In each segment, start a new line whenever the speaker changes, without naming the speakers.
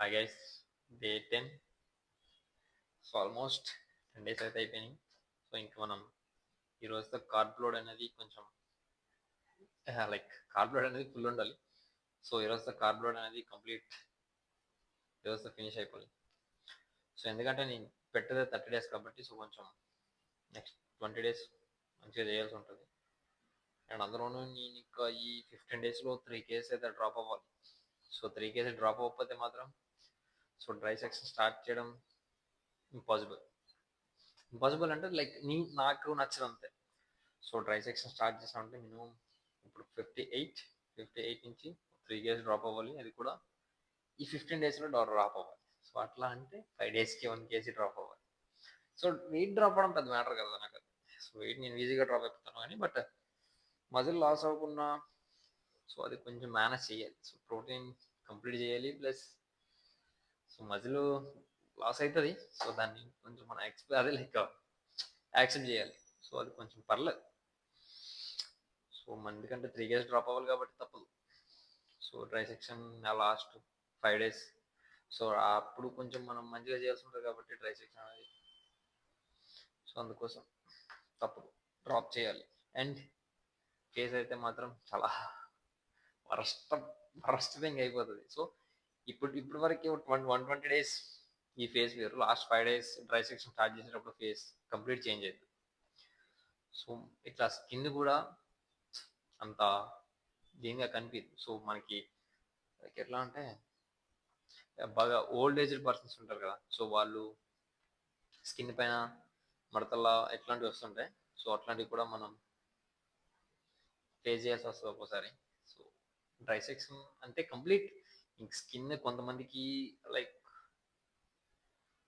I guys day 10. So almost 10 days అయితే అయిపోయినాయి. So ఇంక మనం ఈరోజుతో కార్బ్ లోడ్ అనేది కొంచెం కార్బ్ లోడ్ అనేది ఫుల్ ఉండాలి. సో ఈరోజుతో కార్బ్ లోడ్ అనేది కంప్లీట్ ఈరోజుతో ఫినిష్ అయిపోవాలి. సో ఎందుకంటే నేను పెట్టేదే 30 డేస్ కాబట్టి సో కొంచెం నెక్స్ట్ 20 డేస్ మంచిగా చేయాల్సి ఉంటుంది. అండ్ అందులోనూ నేను ఇంకా ఈ 15 డేస్లో 3 కేజెస్ అయితే డ్రాప్ అవ్వాలి. సో 3 కేజెస్ డ్రాప్ అవ్వకపోతే మాత్రం సో డ్రై సెక్షన్ స్టార్ట్ చేయడం ఇంపాసిబుల్ అంటే నాకు నచ్చదంతే. సో డ్రై సెక్షన్ స్టార్ట్ చేసామంటే మినిమం ఇప్పుడు 58 నుంచి 3 కేజెస్ డ్రాప్ అవ్వాలి. అది కూడా ఈ 15 డేస్లో డ్రాప్ అవ్వాలి. సో అట్లా అంటే 5 డేస్కి 1 కేజీ డ్రాప్ అవ్వాలి. సో వెయిట్ డ్రాప్ అవ్వడం పెద్ద మ్యాటర్ కదా నాకు. సో వెయిట్ నేను ఈజీగా డ్రాప్ అయిపోతాను కానీ బట్ మజిల్ లాస్ అవ్వకుండా సో అది కొంచెం మేనేజ్ చేయాలి. సో ప్రోటీన్ కంప్లీట్ చేయాలి, ప్లస్ సో మజిల్ లాస్ అవుతుంది. సో దాన్ని కొంచెం మనం యాక్సెప్ట్ చేయాలి. సో అది కొంచెం పర్లేదు. సో ఎందుకంటే 3 కేజెస్ డ్రాప్ అవ్వాలి కాబట్టి తప్పదు. So dry section last 5 days so అప్పుడు కొంచెం మనం మంచిగా చేయాల్సి ఉంటుంది కాబట్టి డ్రై సెక్షన్ అనేది సో అందుకోసం తప్పదు, డ్రాప్ చేయాలి. అండ్ ఫేస్ అయితే మాత్రం చాలా వరస్ట్ థింగ్ అయిపోతుంది. సో ఇప్పుడు వరకు 120 డేస్ ఈ ఫేస్ వేరు, last 5 days dry section start చేసేటప్పుడు ఫేస్ కంప్లీట్ చేంజ్ అవుతుంది. సో ఇట్లా స్కిన్ కూడా అంత దీనిగా కనిపించదు. సో మనకి ఎట్లా అంటే బాగా ఓల్డ్ ఏజ్డ్ పర్సన్స్ ఉంటారు కదా, సో వాళ్ళు స్కిన్ పైన మడతల్లా ఎట్లాంటివి వస్తుంటాయి. సో అట్లాంటివి కూడా మనం ఫేస్ చేయాల్సి వస్తుంది ఒక్కోసారి. సో డ్రై సెక్షన్ అంటే కంప్లీట్ ఇంక స్కిన్ కొంతమందికి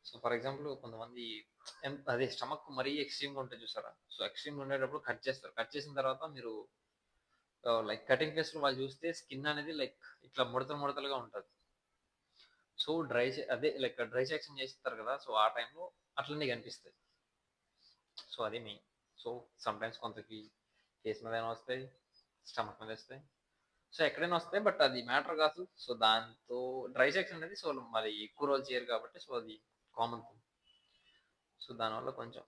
సో ఫర్ ఎగ్జాంపుల్ కొంతమంది అదే స్టమక్ మరీ ఎక్స్ట్రీమ్గా ఉంటుంది చూసారా. సో ఎక్స్ట్రీమ్గా ఉండేటప్పుడు కట్ చేస్తారు. కట్ చేసిన తర్వాత మీరు కటింగ్ ఫేస్లో వాళ్ళు చూస్తే స్కిన్ అనేది ఇట్లా ముడతలుగా ఉంటుంది. సో డ్రై సెక్షన్ చేస్తారు కదా, సో ఆ టైంలో అట్లనే కనిపిస్తాయి. సో అది మెయిన్. సో సమ్టైమ్స్ కొంతకి ఫేస్ మీద అయినా వస్తాయి, స్టమక్ మీద వస్తాయి, సో ఎక్కడైనా వస్తాయి, బట్ అది మ్యాటర్ కాదు. సో దాంతో డ్రై సెక్షన్ అనేది సో మరి ఎక్కువ రోజులు చేయరు కాబట్టి సో అది కామన్ థింగ్. సో దానివల్ల కొంచెం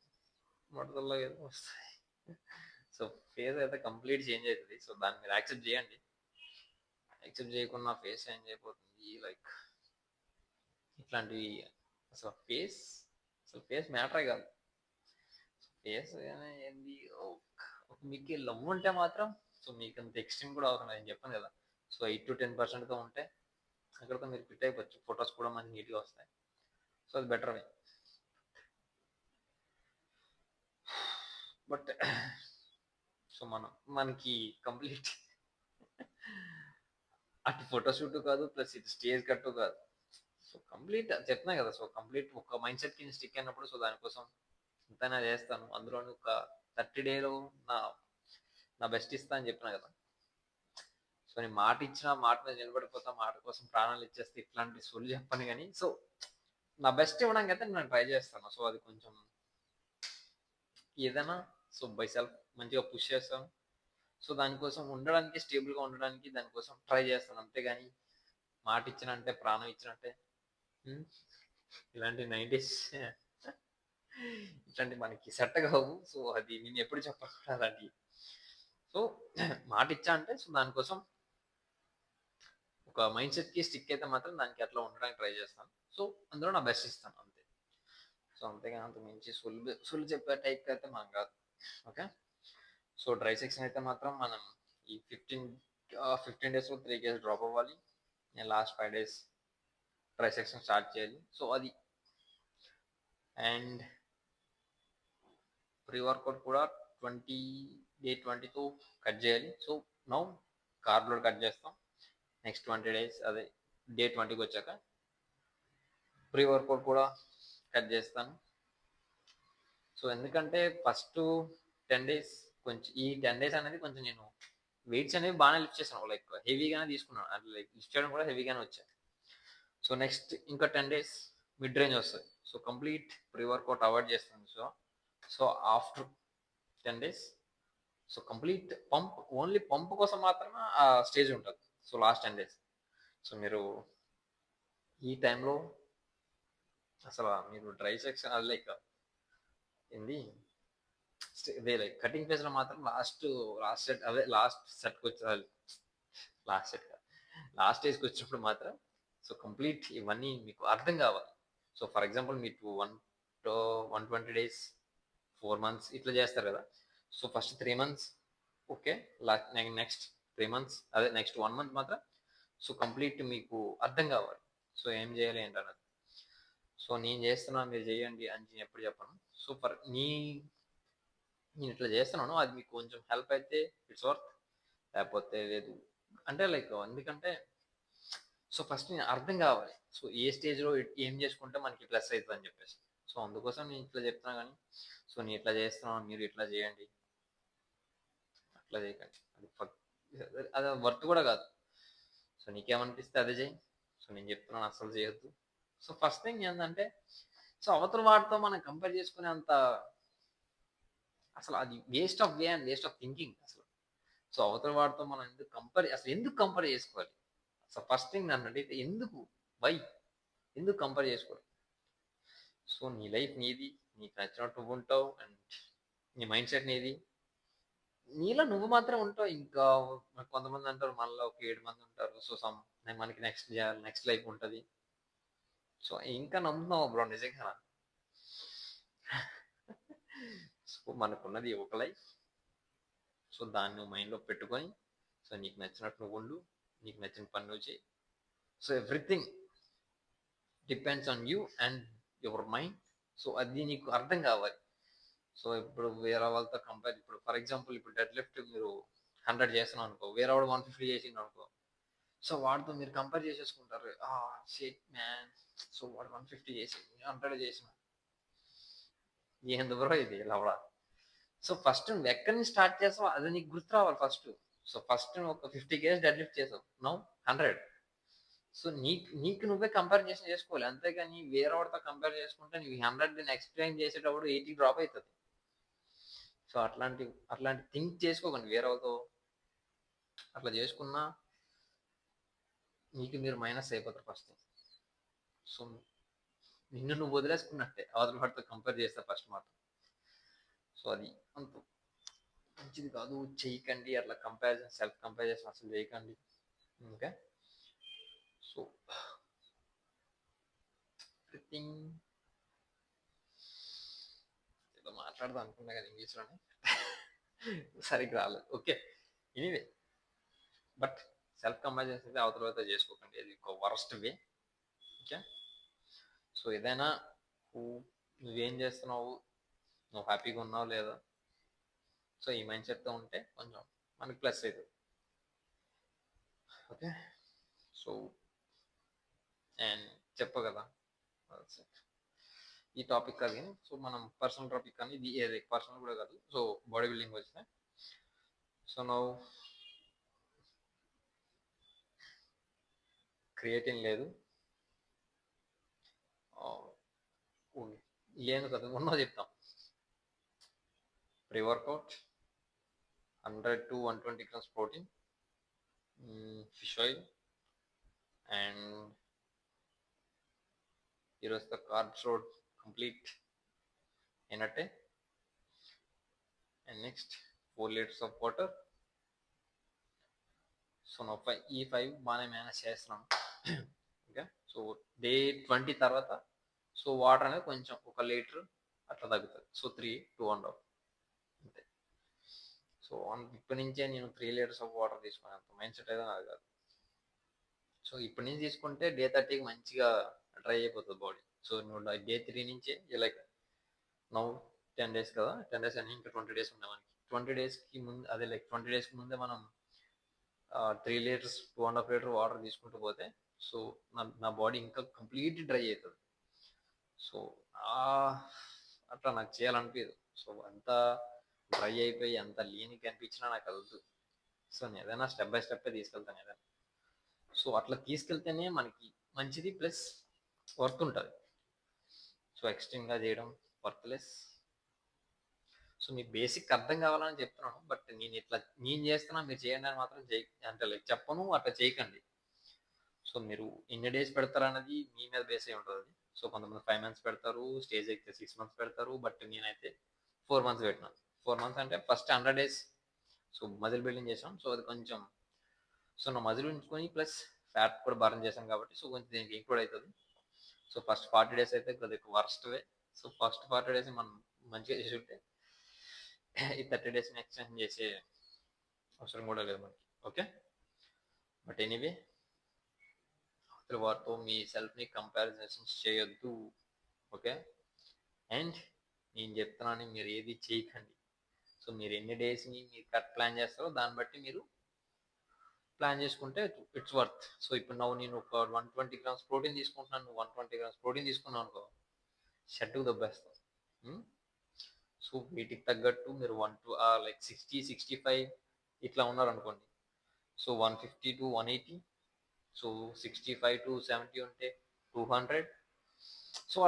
ముడతల్లో ఏదో వస్తాయి. సో ఫేస్ అయితే కంప్లీట్ చేంజ్ అవుతుంది. సో దాన్ని మీరు యాక్సెప్ట్ చేయండి. యాక్సెప్ట్ చేయకుండా ఫేస్ చేంజ్ అయిపోతుంది. ఇట్లాంటివి అసలు ఫేస్ మ్యాటరే కాదు. ఫేస్ ఏంది, మీకు లవ్ ఉంటే మాత్రం సో మీకు అంత ఎక్స్ట్రీమ్ కూడా అవసరం. నేను చెప్పాను కదా, సో 8 to 10%తో ఉంటే అక్కడితో మీరు ఫిట్ అయిపోవచ్చు. ఫొటోస్ కూడా మంచి నీట్గా వస్తాయి. సో అది బెటర్ వే. బట్ సో మనకి కంప్లీట్ అటు ఫోటోషూట్ కాదు, ప్లస్ ఇటు స్టేజ్ కట్టు కాదు. సో కంప్లీట్ చెప్తున్నా కదా, సో కంప్లీట్ ఒక మైండ్ సెట్ కింద స్టిక్ అయినప్పుడు సో దానికోసం ఎంతైనా చేస్తాను. అందులో ఒక 30 డేలో నా బెస్ట్ ఇస్తా అని చెప్పినా కదా. సో నేను మాట ఇచ్చిన మాట మీద నిలబడిపోతా, మాట కోసం ప్రాణాలు ఇచ్చేస్తే ఇట్లాంటి సొల్లు చెప్పను కానీ సో నా బెస్ట్ ఇవ్వడానికి అయితే నేను ట్రై చేస్తాను. సో అది కొంచెం ఏదైనా సో బై సెల్ఫ్ మంచిగా పుష్ చేస్తాను. సో దానికోసం ఉండడానికి, స్టేబుల్గా ఉండడానికి దానికోసం ట్రై చేస్తాను. అంతేగాని మాట ఇచ్చినంటే ప్రాణం ఇచ్చినట్టే ఇలాంటి 90s ఇట్లాంటి మనకి సెట్ కావు. సో అది నేను ఎప్పుడు చెప్పకూడదు అలాంటివి. సో మాట ఇచ్చా అంటే సో దానికోసం ఒక మైండ్ సెట్కి స్టిక్ అయితే మాత్రం దానికి అట్లా ఉండడానికి ట్రై చేస్తాను. సో అందులో నా బెస్ట్ ఇస్తాను అంతే. సో అంతేగాని అంత మించి సులు చెప్పే టైప్కి అయితే మనం కాదు. ఓకే. సో డ్రై సెక్షన్ అయితే మాత్రం మనం ఈ 15 డేస్లో 3 కేజెస్ డ్రాప్ అవ్వాలి. నేను last 5 days dry section start చేయాలి. సో అది అండ్ ప్రీ వర్కౌట్ కూడా 20తో కట్ చేయాలి. So now carb load cut చేస్తాం. నెక్స్ట్ 20 డేస్ అదే డే 20కి వచ్చాక ప్రీ వర్కౌట్ కూడా కట్ చేస్తాను. సో ఎందుకంటే ఫస్ట్ 10 డేస్ కొంచెం ఈ 10 డేస్ అనేది కొంచెం నేను వెయిట్స్ అనేవి బాగానే లిఫ్ట్ చేశాను. హెవీగానే తీసుకున్నాను. అట్లా లిఫ్ట్ చేయడం కూడా హెవీగానే వచ్చాయి. సో నెక్స్ట్ ఇంకా 10 డేస్ మిడ్ రేంజ్ వస్తుంది. So complete pre workout avoid చేస్తాను. So after 10 days so complete only pump కోసం మాత్రమే ఆ స్టేజ్ ఉంటుంది. సో లాస్ట్ 10 డేస్ సో మీరు ఈ టైంలో అసలు మీరు డ్రై సెక్షన్ అది లైక్ ఏంది ఇదే లైక్ కటింగ్ ఫేజ్ లో మాత్రం లాస్ట్ సెట్ అదే లాస్ట్ సెట్కి వచ్చే లాస్ట్ సెట్ లాస్ట్ స్టేజ్కి వచ్చినప్పుడు మాత్రం సో కంప్లీట్ ఇవన్నీ మీకు అర్థం కావాలి. సో ఫర్ ఎగ్జాంపుల్ మీరు 120 days 4 months ఇట్లా చేస్తారు కదా. So first 3 months okay, next 3 months అదే నెక్స్ట్ 1 month మాత్రం సో కంప్లీట్ మీకు అర్థం కావాలి. సో ఏం చేయాలి ఏంటన్నది. సో నేను చేస్తున్నా మీరు చేయండి అని నేను ఎప్పుడు చెప్పను. సో నేను ఇట్లా చేస్తున్నాను, అది మీకు కొంచెం హెల్ప్ అయితే ఇట్స్ వర్త్, లేకపోతే లేదు అంటే లైక్ ఎందుకంటే సో ఫస్ట్ నేను అర్థం కావాలి. సో ఏ స్టేజ్లో ఏం చేసుకుంటే మనకి ప్లస్ అవుతుంది అని చెప్పేసి. సో అందుకోసం నేను ఇట్లా చెప్తున్నా. కానీ సో నేను ఇట్లా చేస్తున్నాను మీరు ఇట్లా చేయండి అట్లా చేయకండి, అది వర్త్ కూడా కాదు. సో నీకేమనిపిస్తే అదే చేయి. సో నేను చెప్తున్నాను అసలు చేయొద్దు. సో ఫస్ట్ థింగ్ ఏంటంటే సో అవతల వాటితో మనం కంపేర్ చేసుకునే అంత అసలు అది waste of way and waste of thinking అసలు. సో అవతల వాటితో మనం ఎందుకు కంపేర్ చేసుకోవాలి. సో ఫస్ట్ థింగ్ నన్ను అడిగితే వై ఎందుకు కంపేర్ చేసుకోవాలి. సో నీ లైఫ్ నీది, నీకు నచ్చినట్టు నువ్వు ఉంటావు అండ్ నీ మైండ్ సెట్ నీది, నీలో నువ్వు మాత్రం ఉంటావు. ఇంకా కొంతమంది అంటారు మనలో ఒక 7 మంది ఉంటారు. సో మనకి నెక్స్ట్ లైఫ్ ఉంటుంది. సో ఇంకా నమ్ముతున్నావు బ్రో నిజంగా. సో మనకున్నది ఒక లైఫ్. సో దాన్ని నువ్వు మైండ్లో పెట్టుకొని సో నీకు నచ్చినట్టు నువ్వు ఉండు, నీకు నచ్చిన పని నువ్వు చేయి. So everything depends on you and your mind. So అది నీకు అర్థం కావాలి. సో ఇప్పుడు వేరే వాళ్ళతో కంపేర్, ఇప్పుడు ఫర్ ఎగ్జాంపుల్ ఇప్పుడు డెడ్ లిఫ్ట్ మీరు 100 చేస్తున్నాం అనుకో, వేరే వాడు 150 చేసిండు అనుకో, సో వాడితో మీరు కంపేర్ చేసేసుకుంటారు. షిట్ మ్యాన్, సో వాడు 150 చేసి 100 చేసిన ఏంది బ్రో ఇది లవడా. సో ఫస్ట్ నువ్వు ఎక్కడి నుంచి స్టార్ట్ చేసావు అది నీకు గుర్తు రావాలి ఫస్ట్. సో ఫస్ట్ నువ్వు ఒక 50 kgs డెడ్ లిఫ్ట్ చేసావు, నో 100. సో నీకు నువ్వే కంపారిజన్ చేసుకోవాలి, అంతేగాని వేరే వాడితో కంపేర్ చేసుకుంటే నీకు 100 నెక్స్ట్ టైం చేసేటప్పుడు 80 డ్రాప్ అవుతుంది. సో అట్లాంటి థింక్ చేసుకోకండి. వేరే వాళ్ళతో అట్లా చేసుకున్నా నీకు మీరు మైనస్ అయిపోతారు ఫస్ట్. సో నిన్ను నువ్వు వదిలేసుకున్నట్టే అవతల వాడితో కంపేర్ చేస్తా ఫస్ట్ మాత్రం. సో అది అంత మంచిది కాదు, చేయకండి అట్లా. సెల్ఫ్ కంపారిజన్ అసలు చేయకండి. ఓకే, సో ఎవ్రీథింగ్ ఏదో మాట్లాడదాం అనుకున్నా కదా ఇంగ్లీష్లోనే, సరిగ్గా రాలేదు. Okay, anyway but self comparison అయితే అవతల చేసుకోకండి, అది ఒక వరస్ట్ వే. ఓకే, సో ఏదైనా నువ్వేం చేస్తున్నావు, నువ్వు హ్యాపీగా ఉన్నావు లేదా, సో ఈ మైండ్ సెట్తో ఉంటే కొంచెం మనకి ప్లస్ అవుతుంది. ఓకే, సో అండ్ చెప్ప కదా ఈ టాపిక్ కాదు కానీ సో మనం పర్సనల్ టాపిక్ కానీ ఇది ఏది పర్సనల్ కూడా కాదు. సో బాడీ బిల్డింగ్ వచ్చినాయి. సో నౌ క్రియేటిన్ లేదు, లేదు కదా ఉన్నది చెప్తాం. Pre workout 100 to 120 grams protein, fish oil, and ఈరోజు the carbs load complete అయినట్టే. And next 4 liters of water. So నా ఈ 5 బాగానే మేనేజ్ చేస్తున్నాను. ఓకే, సో డే 20 తర్వాత సో వాటర్ అనేది కొంచెం 1 లీటర్ అట్లా తగ్గుతుంది. సో 3 2.5 అంతే. సో ఇప్పటి నుంచే నేను 3 liters ఆఫ్ వాటర్ తీసుకునేంత మైండ్ సెట్ అయితే నాది కాదు. సో ఇప్పటి నుంచి తీసుకుంటే డే 30కి మంచిగా డ్రై అయిపోతుంది బాడీ. సో నువ్వు డే 3 నుంచే లైక్ నవ్వు 10 days కదా, 10 days అని ఇంకా 20 days ఉన్నాయి మనకి. 20 daysకి ముందు అదే లైక్ 20 daysకి ముందే మనం 3 liters 2.5 లీటర్ వాటర్ తీసుకుంటూ పోతే సో నా బాడీ ఇంకా కంప్లీట్ డ్రై అవుతుంది. సో అట్లా నాకు చేయాలనిపించదు. సో అంతా డ్రై అయిపోయి అంత లీన్గా కనిపించినా నాకు వద్దు. సో నేను ఏదైనా స్టెప్ బై స్టెప్ తీసుకెళ్తాను ఏదైనా. సో అట్లా తీసుకెళ్తేనే మనకి మంచిది, ప్లస్ వర్త్ ఉంటుంది. సో ఎక్స్ట్రీమ్గా చేయడం వర్త్లెస్. సో మీ బేసిక్ అర్థం కావాలని చెప్తున్నాను, బట్ నేను చేస్తున్నా మీరు చేయండి అని మాత్రం అంటే లైక్ చెప్పను, అట్లా చేయకండి. సో మీరు ఎన్ని డేస్ పెడతారన్నది మీ మీద బేస్ అయి ఉంటుంది. సో కొంతమంది 5 మంత్స్ పెడతారు, స్టేజ్ అయితే 6 మంత్స్ పెడతారు. బట్ నేనైతే 4 మంత్స్ పెట్టినాను. 4 మంత్స్ అంటే first 100 days so muscle building చేసాం. సో అది కొంచెం సో నా మజిల్ ఉంచుకొని ప్లస్ ఫ్యాట్ కూడా బర్న్ చేశాం కాబట్టి సో కొంచెం దీనికి ఇంక్లూడ్ అవుతుంది. సో ఫస్ట్ 40 డేస్ అయితే కొద్దిగా వర్స్ట్ వే. సో ఫస్ట్ 40 డేస్ మనం మంచిగా చేసి ఉంటే ఈ 30 డేస్ని ఎక్స్టెన్షన్ చేసే అవసరం కూడా లేదు మనకి. ఓకే, బట్ ఎనీవే అవతల వారితో మీ సెల్ఫ్ని కంపారిజన్స్ చేయొద్దు. ఓకే, అండ్ నేను చెప్తున్నాను మీరు ఏది చేయకండి. సో మీరు ఎన్ని డేస్ని మీరు కరెక్ట్ ప్లాన్ చేస్తారో దాన్ని బట్టి మీరు ప్లాన్ చేసుకుంటే ఇట్స్ వర్త్. సో ఇప్పుడు నేను ఒక 120 గ్రామ్స్ ప్రోటీన్ తీసుకుంటున్నాను, నువ్వు 120 గ్రామ్స్ ప్రోటీన్ తీసుకున్నావు అనుకో, షర్టుకు దొబ్బేస్తావు. సో వీటికి తగ్గట్టు మీరు 60-65 ఇట్లా ఉన్నారనుకోండి, సో 150-180, సో 65-70 ఉంటే 200. సో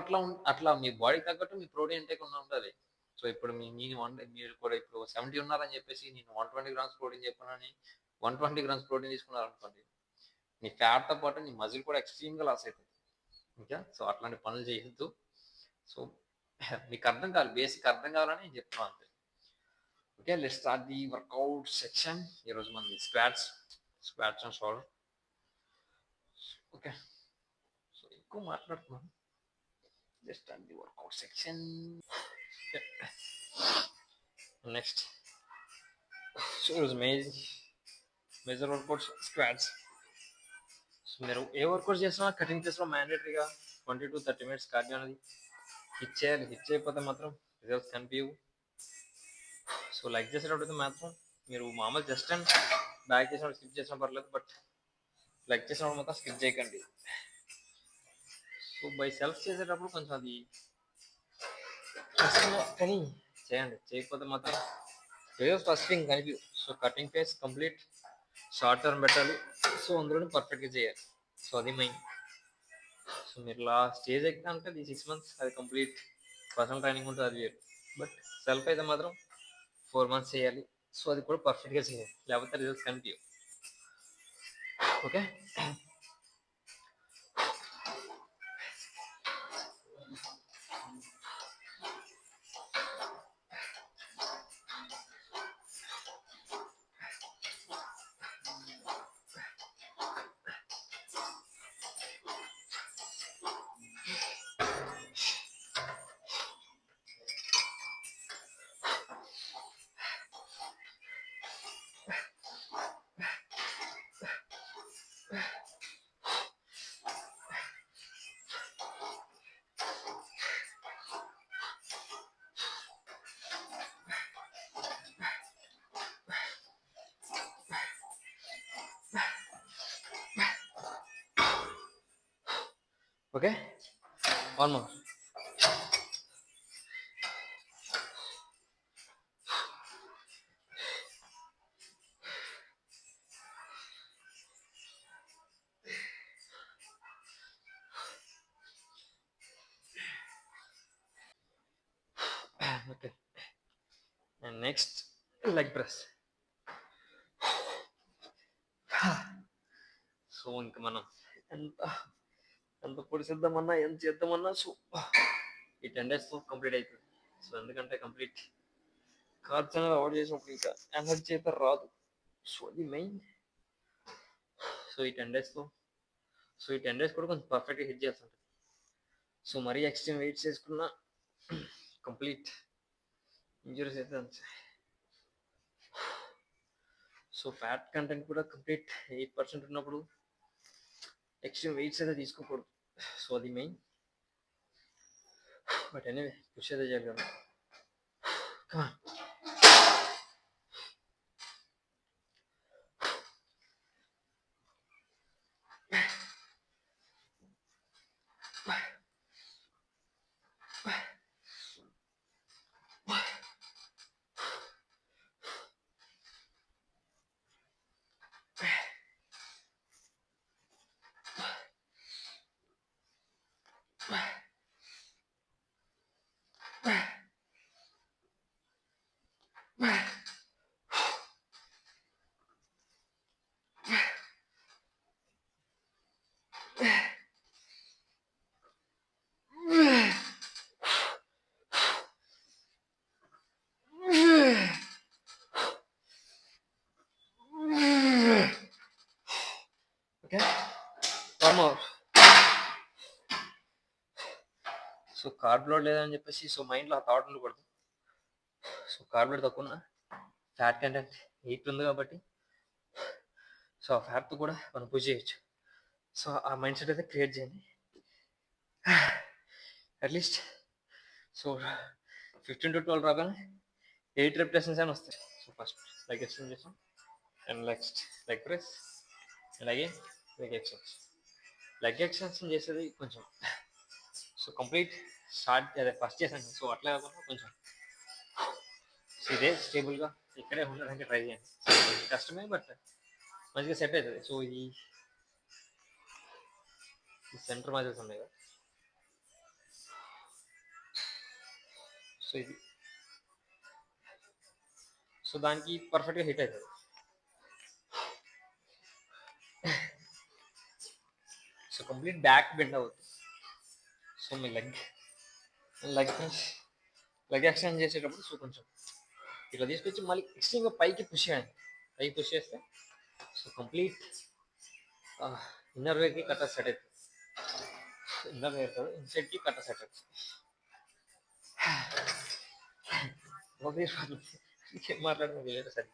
అట్లా మీ బాడీకి తగ్గట్టు మీ ప్రోటీన్ ఇంటేక్ ఉండాలి. సో ఇప్పుడు మీరు కూడా ఇప్పుడు 70 ఉన్నారని చెప్పేసి నేను 120 గ్రామ్స్ ప్రోటీన్ చెప్పానని 120 గ్రామ్స్ ప్రోటీన్ తీసుకున్నారనుకోండి, నీ ఫ్యాట్తో పాటు నీ మజిల్ కూడా ఎక్స్ట్రీమ్గా లాస్ అవుతుంది. ఓకే, సో అట్లాంటి పనులు చేయొద్దు. సో మీకు అర్థం కావాలి, బేసిక్ అర్థం కావాలని నేను చెప్తున్నాను అంతే. Okay, let's start the workout section. ఈరోజు మనది squats and shoulder. Okay, so ఎక్కువ మాట్లాడుతున్నాను. Let's start the workout section. Next so ఈరోజు మేజర్ వర్కౌట్స్ స్క్వాట్స్. సో మీరు ఏ వర్కౌట్ చేస్తున్నా కటింగ్ చేస్తున్నా మ్యాండేటరీగా 20-30 మినిట్స్ కార్డియో అనేది హిట్ చేయాలి. హిట్ చేయకపోతే మాత్రం రిజల్ట్స్ కనిపించవు. సో లైక్ చేసేటప్పుడు మాత్రం మీరు మామూలు జస్ట్ అండ్ బ్యాక్ చేసినప్పుడు స్కిప్ చేసినా పర్లేదు, బట్ లైక్ చేసినప్పుడు మాత్రం స్కిప్ చేయకండి. సో బై సెల్ఫ్ చేసేటప్పుడు కొంచెం అది కష్టంగా కానీ చేయండి. చేయకపోతే మాత్రం రిజల్ట్స్ ఫస్ట్ థింగ్ కనిపించవు. So cutting face complete short term పెట్టాలి. సో అందులోనే పర్ఫెక్ట్గా చేయాలి. సో అది మెయిన్. సో మీరు స్టేజ్ ఎక్కితే అంటే అది 6 మంత్స్, అది కంప్లీట్ పర్సనల్ ట్రైనింగ్ ఉంటుంది, అది వేరు. బట్ సెల్ఫ్ అయితే మాత్రం 4 మంత్స్ చేయాలి. సో అది కూడా పర్ఫెక్ట్గా చేయాలి, లేకపోతే రిజల్ట్స్ కనిపించవు. Okay, okay, one more. Okay, and next leg press. So ఇంకా మనం ఎంత పొడిసిద్దామన్నా ఎంత చేద్దామన్నా సో ఈ 10 days కంప్లీట్ అవుతుంది. సో ఎందుకంటే కంప్లీట్ కార్బ్స్ అనేది అవాయిడ్ చేసినప్పుడు ఇంకా ఎనర్జీ అయితే రాదు. సో అది మెయిన్. సో ఈ 10 days కూడా కొంచెం పర్ఫెక్ట్గా హిట్ చేసి ఉంటుంది. సో మరీ ఎక్స్ట్రీమ్ వెయిట్స్ చేసుకున్నా కంప్లీట్ ఇంజురీస్ అయితే అంతే. సో ఫ్యాట్ కంటెంట్ కూడా కంప్లీట్ 8% ఉన్నప్పుడు ఎక్స్ట్రీమ్ వెయిట్స్ అయితే తీసుకోకూడదు. సో అది మెయిన్. బట్ ఎనీవే పుష్ అయితే చేయాలి కదా. Okay, one more. So carb load లేదని చెప్పేసి సో మైండ్లో ఆ థాట్ ఉండకూడదు. సో కార్బ్ లోడ్ తక్కువ ఫ్యాట్ కంటెంట్ 8 ఉంది కాబట్టి సో ఆ ఫ్యాట్తో కూడా మనం పుష్ చేయొచ్చు. సో ఆ మైండ్ సెట్ అయితే క్రియేట్ చేయండి. అట్లీస్ట్ సో 15 to 12 రాగానే 8 రెపిటేషన్స్ అని వస్తాయి. సో ఫస్ట్ లెగ్ ఎక్స్టెండ్ చేసాం అండ్ నెక్స్ట్ లెగ్ ప్రెస్ అలాగే లెగ్ ఎక్స్టెన్షన్. లెగ్ ఎక్స్టెన్షన్ చేసేది కొంచెం సో కంప్లీట్ స్టార్ట్ అదే ఫస్ట్ చేశాను. సో అట్లా కాకుండా కొంచెం సో ఇదే స్టేబుల్గా ఇక్కడే ఉండడానికి ట్రై చేయండి. కష్టమే బట్ మంచిగా సెట్ అవుతుంది. సో ఈ సెంటర్ మజిల్స్ ఉన్నాయి కదా, సో ఇది సో దానికి పర్ఫెక్ట్గా హిట్ అవుతుంది. సో కంప్లీట్ బ్యాక్ బెండ్ అవుతుంది. సో మీ లెగ్ ఎక్స్టెండ్ చేసేటప్పుడు సో కొంచెం ఇట్లా తీసుకొచ్చి మళ్ళీ ఎక్స్ట్రీమ్గా పైకి పుష్ చేయండి. పైకి పుష్ చేస్తే సో కంప్లీట్ ఇన్నర్ వేర్కి కట్ట సెట్ అవుతుంది. ఇన్నర్ వేర్ కాదు, ఇన్సైడ్కి కట్ట సెట్ అవుతుంది. ఏం మాట్లాడుతుంది లేదు సరే.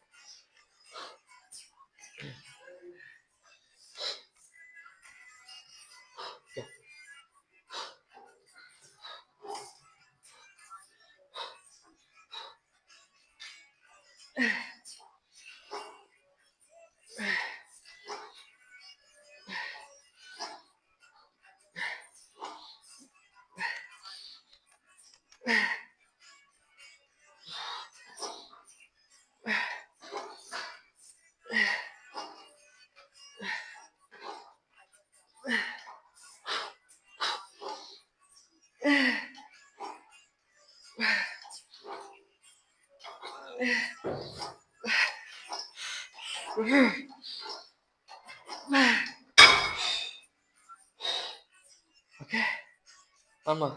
ఓకే అమ్మా,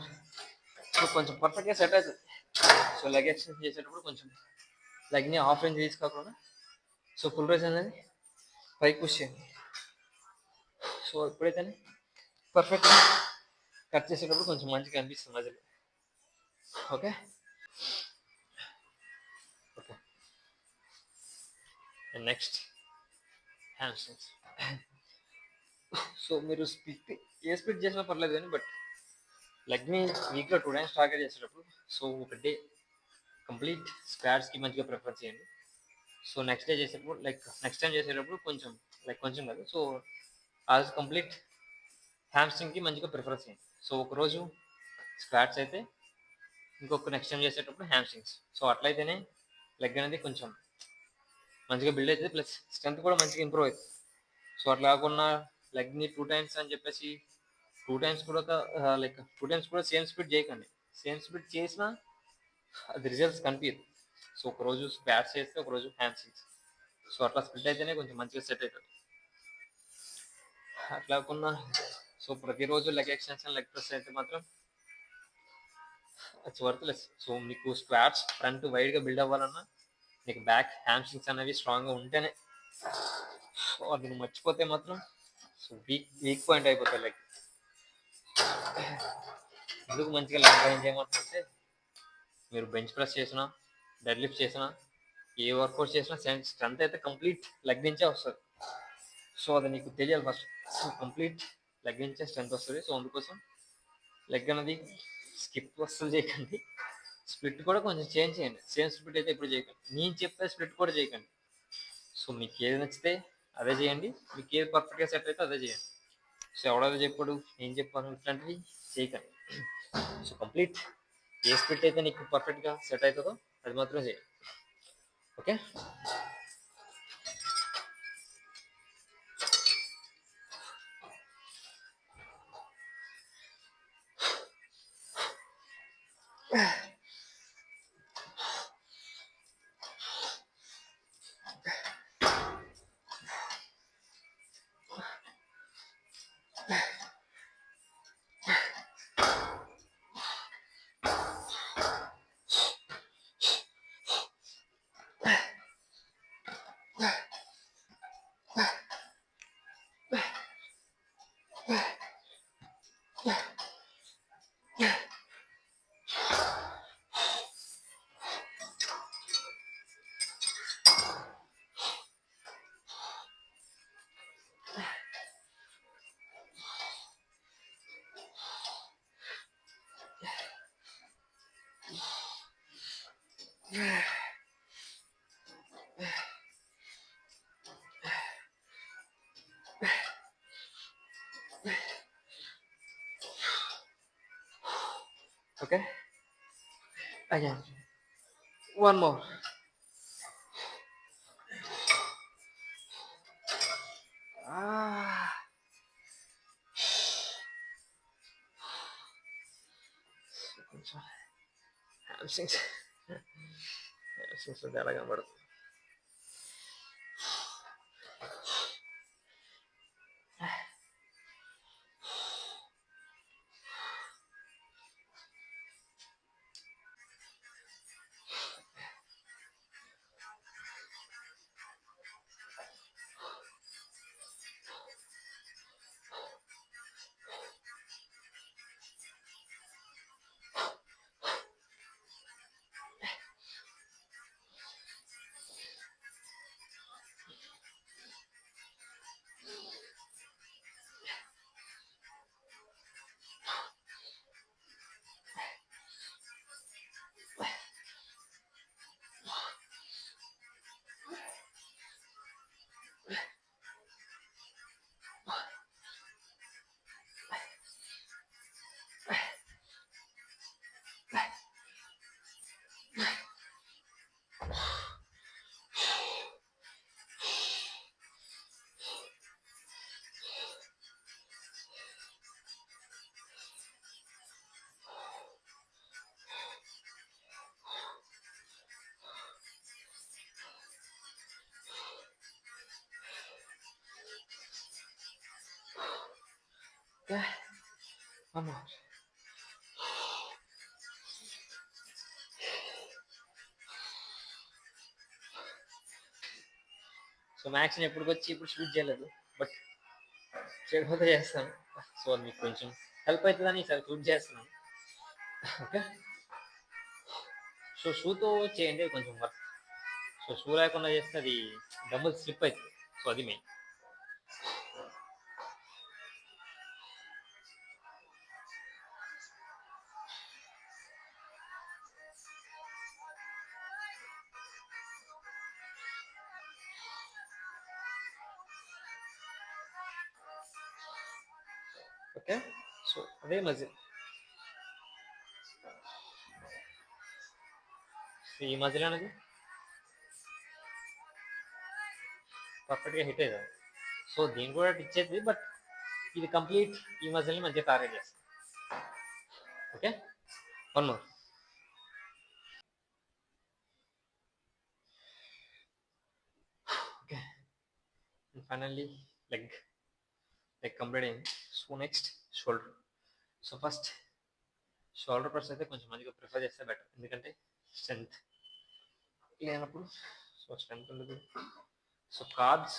సో కొంచెం పర్ఫెక్ట్గా సెట్ అవుతుంది. సో లెగ్ ఎక్స్టెన్షన్ చేసేటప్పుడు కొంచెం లెగ్ని హాఫ్ రేంజ్ తీసుకోకుండా సో ఫుల్ రేంజ్ అనేది పైకి పుష్ చేయండి. సో ఎప్పుడైతే పర్ఫెక్ట్గా కట్ చేసేటప్పుడు కొంచెం మంచిగా అనిపిస్తుంది మధ్యలో. Okay okay and next hamstrings. So మీరు స్ప్లిట్ ఏ స్ప్లిట్ చేసినా పర్లేదు కానీ బట్ లెగ్ని వీక్లో 2 times టార్గెట్ చేసేటప్పుడు సో ఒక డే కంప్లీట్ స్క్వాట్స్కి మంచిగా ప్రిఫర్ చేయండి. సో నెక్స్ట్ డే చేసేటప్పుడు నెక్స్ట్ టైం చేసేటప్పుడు కొంచెం కొంచెం కాదు, సో యాజ్ కంప్లీట్ హ్యామ్స్ట్రింగ్కి మంచిగా ప్రిఫర్ చేయండి. సో ఒకరోజు స్క్వాట్స్ అయితే ఇంకొక నెక్స్ట్ టైం చేసేటప్పుడు హ్యామ్స్ట్రింగ్స్. సో అట్లయితేనే లెగ్ అనేది కొంచెం మంచిగా బిల్డ్ అవుతుంది, ప్లస్ స్ట్రెంత్ కూడా మంచిగా ఇంప్రూవ్ అవుతుంది. సో అట్లా కాకుండా లెగ్ని 2 times అని చెప్పేసి 2 times కూడా 2 times కూడా సేమ్ స్పీడ్ చేయకండి. సేమ్ స్పీడ్ చేసినా అది రిజల్ట్స్ కనిపించదు. సో ఒకరోజు స్క్వాట్స్ చేస్తే ఒకరోజు హ్యామ్స్ట్రింగ్స్. సో అట్లా స్ప్లిట్ అయితేనే కొంచెం మంచిగా సెట్ అవుతుంది. అట్లా కాకుండా సో ప్రతిరోజు లెగ్ ఎక్స్టెన్షన్ లెగ్ ప్రెస్ అయితే మాత్రం ఇట్స్ వర్త్లెస్. సో మీకు స్క్వాట్స్ ఫ్రంట్ వైడ్గా బిల్డ్ అవ్వాలన్నా మీకు బ్యాక్ హ్యామ్స్ట్రింగ్స్ అనేవి స్ట్రాంగ్గా ఉంటేనే. సో అది మర్చిపోతే మాత్రం సో వీక్ పాయింట్ అయిపోతాయి లెగ్. ఎందుకు మంచిగా లెగ్ ట్రైన్ చేయమంటుంటే మీరు బెంచ్ ప్రెస్ చేసినా డెడ్ లిఫ్ట్ చేసినా ఏ వర్కౌట్ చేసినా స్ట్రెంత్ అయితే కంప్లీట్ లెగ్ నుంచే వస్తుంది. సో అది నీకు తెలియాలి ఫస్ట్. సో కంప్లీట్ లెగ్ నుంచే స్ట్రెంత్ వస్తుంది. సో అందుకోసం లెగ్ అనేది స్కిప్ అస్సలు చేయకండి. స్ప్లిట్ కూడా కొంచెం చేంజ్ చేయండి. సేమ్ స్ప్లిట్ అయితే ఎప్పుడు చేయకండి. నేను చెప్పే స్ప్లిట్ కూడా చేయకండి. సో మీకు ఏది నచ్చితే అదే చేయండి, మీకు ఏది పర్ఫెక్ట్గా సెట్ అయితే అదే చేయండి. సో ఎవడో చెప్పాడు నేను చెప్పాను ఇట్లాంటివి చేయకండి. సో కంప్లీట్ ఏ స్ప్లిట్ అయితే నీకు పర్ఫెక్ట్గా సెట్ అవుతుందో అది మాత్రం చేయండి. Okay Okay, again, one more. Ah, కొంచెం hamstrings తేడా కనబడుతుంది. Okay, one more. సో మ్యాక్స్ని ఎప్పటికొచ్చి ఇప్పుడు షూట్ చేయలేదు, బట్ చేయకపోతే చేస్తాను. సో మీకు కొంచెం హెల్ప్ అవుతుందని ఈసారి షూట్ చేస్తున్నాను. ఓకే, సో షూతో చేయండి కొంచెం వర్క్. సో షూ లేకుండా చేస్తే అది డబుల్ స్లిప్ అవుతుంది. సో అది మెయిన్. ఓకే, సో అదే మజిల్. ఈ మజిల్ అనేది పర్ఫెక్ట్గా హిట్ అవుతుంది. సో దీన్ని కూడా టిచ్ అవుతుంది, బట్ ఇది కంప్లీట్ ఈ మజిల్ని మంచిగా టార్గెట్ చేస్తుంది. Okay, one more. Okay, finally leg complete అయింది. So next shoulder. So first shoulder press అయితే కొంచెం మంచిగా ప్రిఫర్ చేస్తే బెటర్, ఎందుకంటే స్ట్రెంత్ లేనప్పుడు సో స్ట్రెంత్ ఉండదు. సో కార్బ్స్,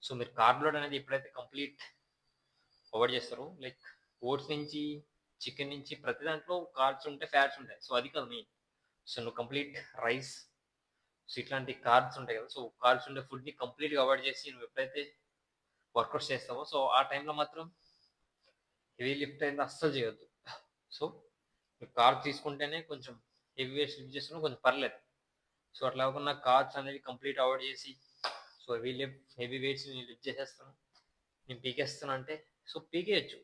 సో మీరు కార్బ్ లోడ్ అనేది ఎప్పుడైతే కంప్లీట్ అవాయిడ్ చేస్తారో, లైక్ ఓట్స్ నుంచి, చికెన్ నుంచి, ప్రతి దాంట్లో కార్బ్స్ ఉంటాయి, ఫ్యాట్స్ ఉంటాయి. సో అది కాదు మెయిన్. సో నువ్వు కంప్లీట్ రైస్, సో ఇట్లాంటి కార్బ్స్ ఉంటాయి కదా, సో కార్బ్స్ ఉండే ఫుడ్ని కంప్లీట్గా అవాయిడ్ చేసి నువ్వు ఎప్పుడైతే వర్కౌట్స్ చేస్తావో, సో ఆ టైంలో మాత్రం హెవీ లిఫ్ట్ అయితే అస్సలు చేయొద్దు. సో నువ్వు కార్బ్స్ తీసుకుంటేనే కొంచెం హెవీ వెయిట్స్ లిఫ్ట్ చేస్తున్నావు కొంచెం పర్లేదు. సో అట్లా కాకుండా కార్బ్స్ అనేవి కంప్లీట్ అవాయిడ్ చేసి సో హెవీ వెయిట్స్ నేను లిఫ్ట్ చేసేస్తాను, నేను పీకేస్తాను అంటే సో పీకేయచ్చు.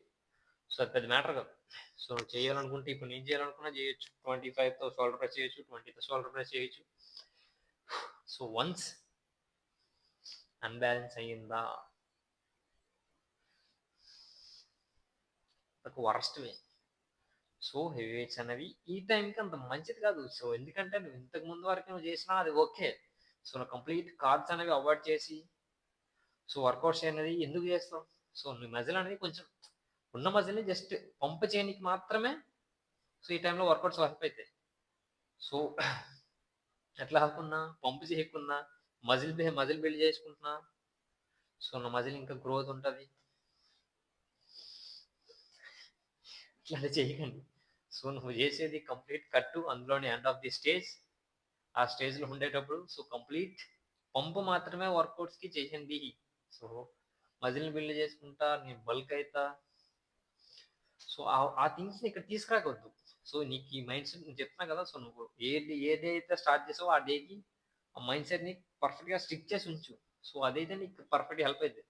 సో అది పెద్ద మ్యాటర్ కాదు. సో నువ్వు చేయాలనుకుంటే ఇప్పుడు నేను చేయాలనుకున్నా చేయొచ్చు. 25తో షోల్డర్ ప్రెస్ చేయొచ్చు, 20తో షోల్డర్ ప్రెస్ చేయొచ్చు. సో వన్స్ అన్బ్యాలెన్స్ అయ్యిందా, నాకు వరస్ట్ వే. సో హెవీ వెయిట్స్ అనేవి ఈ టైంకి అంత మంచిది కాదు. సో ఎందుకంటే నువ్వు ఇంతకు ముందు వరకు నువ్వు చేసినా అది ఓకే. సో నువ్వు కంప్లీట్ కార్బ్స్ అనేవి అవాయిడ్ చేసి సో వర్కౌట్స్ అనేది ఎందుకు చేస్తావు? సో నువ్వు మజిల్ అనేది కొంచెం ఉన్న మజిల్ని జస్ట్ పంప్ చేయడానికి మాత్రమే సో ఈ టైంలో వర్కౌట్స్ వర్క్ అవుతాయి. సో ఎట్లా కాకుండా పంప్ చేయకుండా మజిల్ బిల్డ్ చేసుకుంటున్నా, సో నా మజిల్ ఇంకా గ్రోత్ ఉంటుంది. ఇట్లా చేయకండి. సో నువ్వు చేసేది కంప్లీట్ కట్టు, అందులోనే ఎండ్ ఆఫ్ ది స్టేజ్. ఆ స్టేజ్లో ఉండేటప్పుడు సో కంప్లీట్ పంపు మాత్రమే వర్కౌట్స్కి చేసింది. సో మజిల్ని బిల్డ్ చేసుకుంటా, నేను బల్క్ అవుతా, సో ఆ థింగ్స్ని ఇక్కడ తీసుకురాకొద్దు. సో నీకు ఈ మైండ్ సెట్ నేను చెప్తున్నా కదా, సో నువ్వు ఏ డే అయితే స్టార్ట్ చేసావో ఆ డేకి ఆ మైండ్ సెట్ని పర్ఫెక్ట్గా స్టిక్ చేసి ఉంచు. సో అదైతే నీకు పర్ఫెక్ట్గా హెల్ప్ అవుతుంది.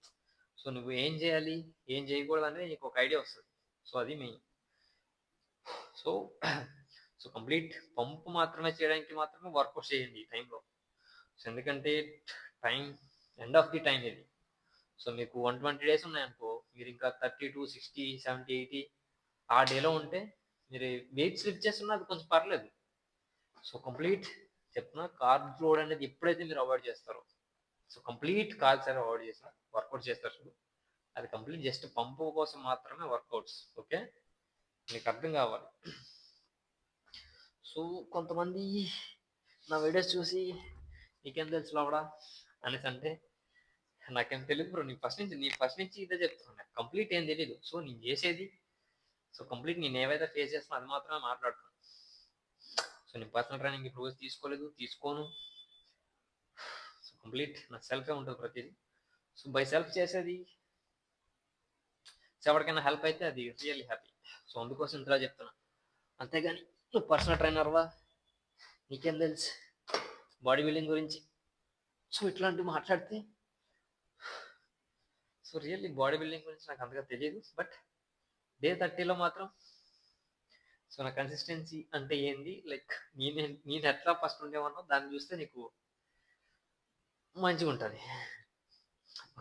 సో నువ్వు ఏం చేయాలి, ఏం చేయకూడదు అనేది నీకు ఒక ఐడియా వస్తుంది. సో అది మెయిన్. సో సో కంప్లీట్ పంపు మాత్రమే చేయడానికి మాత్రమే వర్కౌట్ చేయండి ఈ టైంలో. సో ఎందుకంటే time end of the time ఇది. సో మీకు 120 డేస్ ఉన్నాయనుకో, మీరు ఇంకా 32, 60, 70, 80 ఆ డేలో ఉంటే మీరు వెయిట్ స్లిప్ చేస్తున్నా అది కొంచెం పర్లేదు. సో కంప్లీట్ చెప్తున్నా, కార్బ్ లోడ్ అనేది ఎప్పుడైతే మీరు అవాయిడ్ చేస్తారో, సో కంప్లీట్ కార్బ్స్ అనేవి అవాయిడ్ చేసిన వర్కౌట్ చేస్తారు చూడు, అది కంప్లీట్ జస్ట్ పంపు కోసం మాత్రమే వర్కౌట్స్. ఓకే, మీకు అర్థం కావాలి. సో కొంతమంది నా వీడియోస్ చూసి నీకేం తెలుసు లోపడా అనేసి అంటే, నాకేం తెలియదు బ్రో, నీ ఫస్ట్ నుంచి ఇదే చెప్తున్నాను, నాకు కంప్లీట్ ఏం తెలియదు. సో నేను చేసేది, సో కంప్లీట్ నేను ఏవైతే ఫేస్ చేస్తున్నా అది మాత్రమే మాట్లాడుతున్నాను. సో నేను పర్సనల్ ట్రైనింగ్ ఇప్పుడు రోజు తీసుకోను. సో కంప్లీట్ నా సెల్ఫే ఉంటుంది ప్రతిదీ. సో బై సెల్ఫ్ చేసేది, సో ఎవరికైనా హెల్ప్ అయితే అది రియల్లీ హ్యాపీ. సో అందుకోసం ఇంతలా చెప్తున్నా. అంతేగాని నువ్వు పర్సనల్ ట్రైనర్వా, నీకేం తెలుసు బాడీ బిల్డింగ్ గురించి, సో ఇట్లాంటివి మాట్లాడితే, సో రియల్లీ బాడీ బిల్డింగ్ గురించి నాకు అంతగా తెలియదు. బట్ డే 30లో మాత్రం సో నా కన్సిస్టెన్సీ అంటే ఏంది, లైక్ నేను ఎట్లా ఫస్ట్ ఉండేవానో దాన్ని చూస్తే నీకు మంచిగా ఉంటుంది.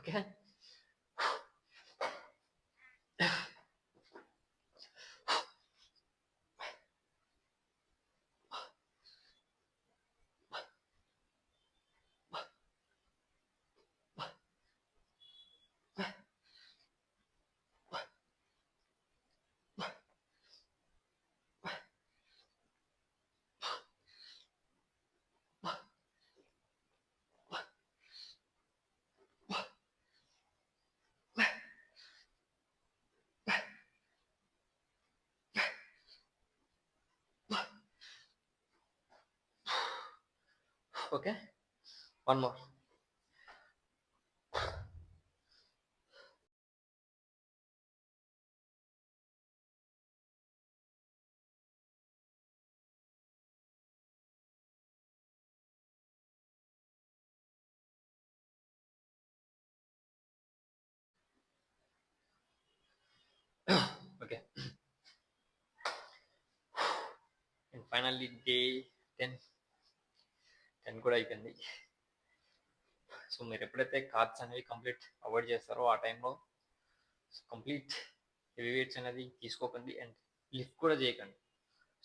Okay, okay, one more. Okay, and finally day 10 కూడా అయిపోయింది. సో మీరు ఎప్పుడైతే కార్బ్స్ అనేవి కంప్లీట్ అవాయిడ్ చేస్తారో ఆ టైంలో కంప్లీట్ హెవీ వెయిట్స్ అనేది తీసుకోకండి అండ్ లిఫ్ట్ కూడా చేయకండి.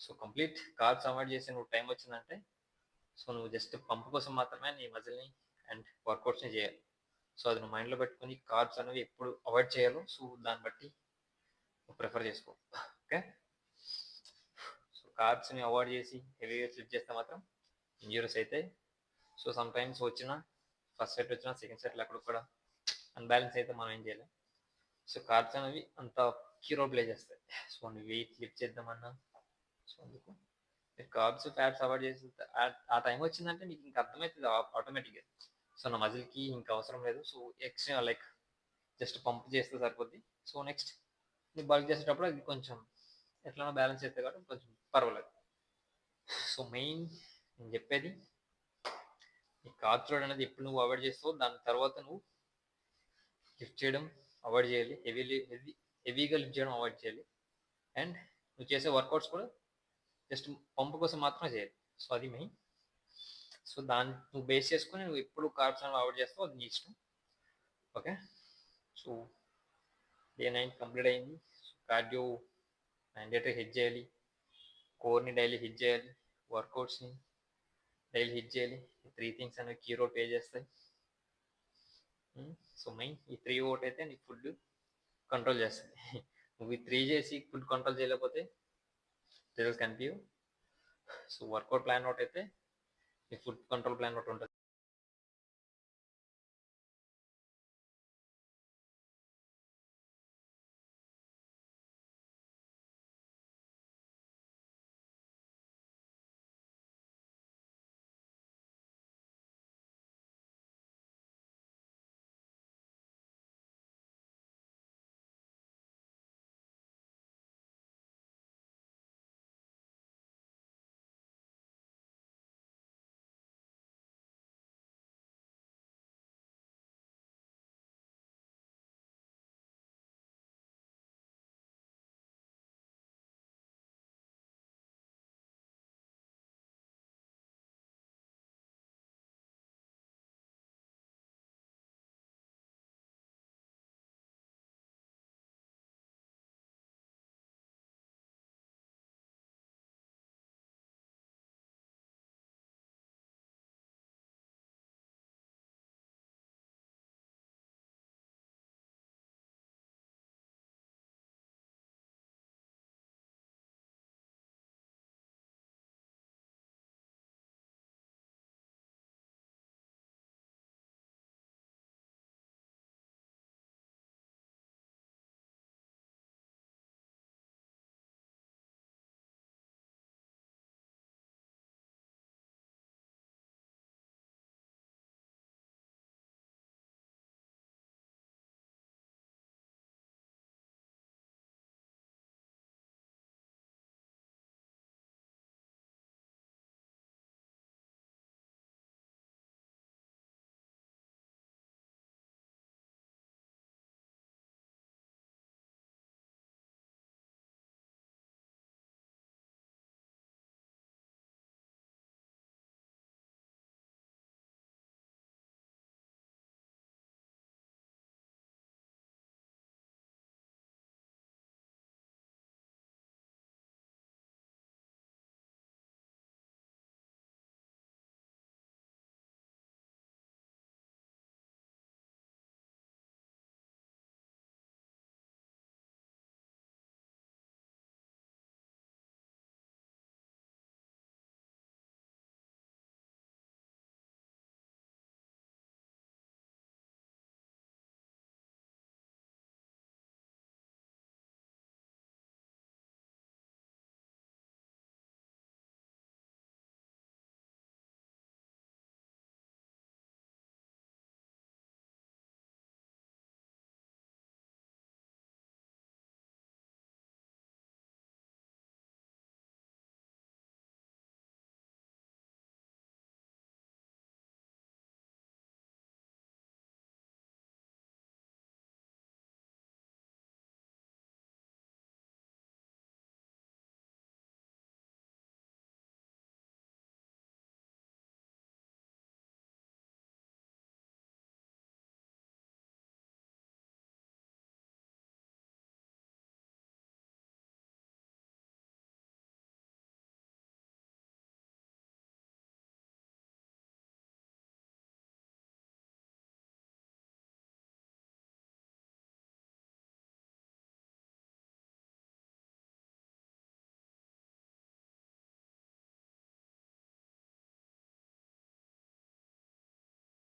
సో కంప్లీట్ కార్బ్స్ అవాయిడ్ చేసి నువ్వు టైం వచ్చిందంటే, సో నువ్వు జస్ట్ పంప్ కోసం మాత్రమే నీ మజిల్ని అండ్ వర్కౌట్స్ని చేయాలి. సో అది నువ్వు మైండ్లో పెట్టుకొని కార్బ్స్ అనేవి ఎప్పుడు అవాయిడ్ చేయాలో, సో దాన్ని బట్టి నువ్వు ప్రిఫర్ చేసుకో. ఓకే, సో కార్బ్స్ని అవాయిడ్ చేసి హెవీ వెయిట్స్ లిఫ్ట్ చేస్తే మాత్రం ఇంజూరీస్ అయితే, సో సమ్ టైమ్స్ వచ్చిన ఫస్ట్ సెట్ వచ్చినా సెకండ్ సెట్లు అక్కడ కూడా అన్బ్యాలెన్స్ అయితే మనం ఏం చేయలేం. సో కార్బ్స్ అనేవి అంత కీ రోల్ ప్లే చేస్తాయి. సో నువ్వు వెయిట్ లిఫ్ట్ చేద్దామన్నా, సో అందుకు మీరు కార్బ్స్ ఫ్యాట్స్ అవాయిడ్ చేసి ఆ టైం వచ్చిందంటే మీకు ఇంకా అర్థమవుతుంది ఆటోమేటిక్గా. సో నా మజిల్కి ఇంకా అవసరం లేదు, so extra like just pump చేస్తే సరిపోద్ది. సో నెక్స్ట్ మీరు బల్క్ చేసేటప్పుడు అది కొంచెం ఎట్లా బ్యాలెన్స్ చేస్తే కాబట్టి కొంచెం పర్వాలేదు. సో మెయిన్ నేను చెప్పేది, ఈ కార్బ్స్ లోడ్ అనేది ఎప్పుడు నువ్వు అవాయిడ్ చేస్తావు దాని తర్వాత నువ్వు లిఫ్ట్ చేయడం అవాయిడ్ చేయాలి, హెవీగా లిఫ్ట్ చేయడం అవాయిడ్ చేయాలి. అండ్ నువ్వు చేసే వర్కౌట్స్ కూడా జస్ట్ పంపు కోసం మాత్రమే చేయాలి. సో అది మెయిన్. సో దాన్ని నువ్వు బేస్ చేసుకొని నువ్వు ఎప్పుడు కార్బ్స్ అనేవి అవాయిడ్ చేస్తావు అది నీ ఇష్టం. ఓకే, సో డే 9 కంప్లీట్ అయింది. సో కార్డియో మ్యాండేటరీ హిట్ చేయాలి, కోర్ని డైలీ హిట్ చేయాలి, వర్కౌట్స్ని డైలీ హిట్ చేయాలి. ఈ 3 థింగ్స్ అనేవి కీ రోల్ ప్లే చేస్తాయి. సో మెయిన్ ఈ 3 ఒకటి అయితే నీ ఫుడ్ కంట్రోల్ చేస్తుంది. నువ్వు ఈ 3 చేసి ఫుడ్ కంట్రోల్ చేయలేకపోతే రిజల్ట్స్ కనిపించవు. సో వర్కౌట్ ప్లాన్ ఒకటి అయితే నీ ఫుడ్ కంట్రోల్ ప్లాన్ ఒకటి ఉంటుంది.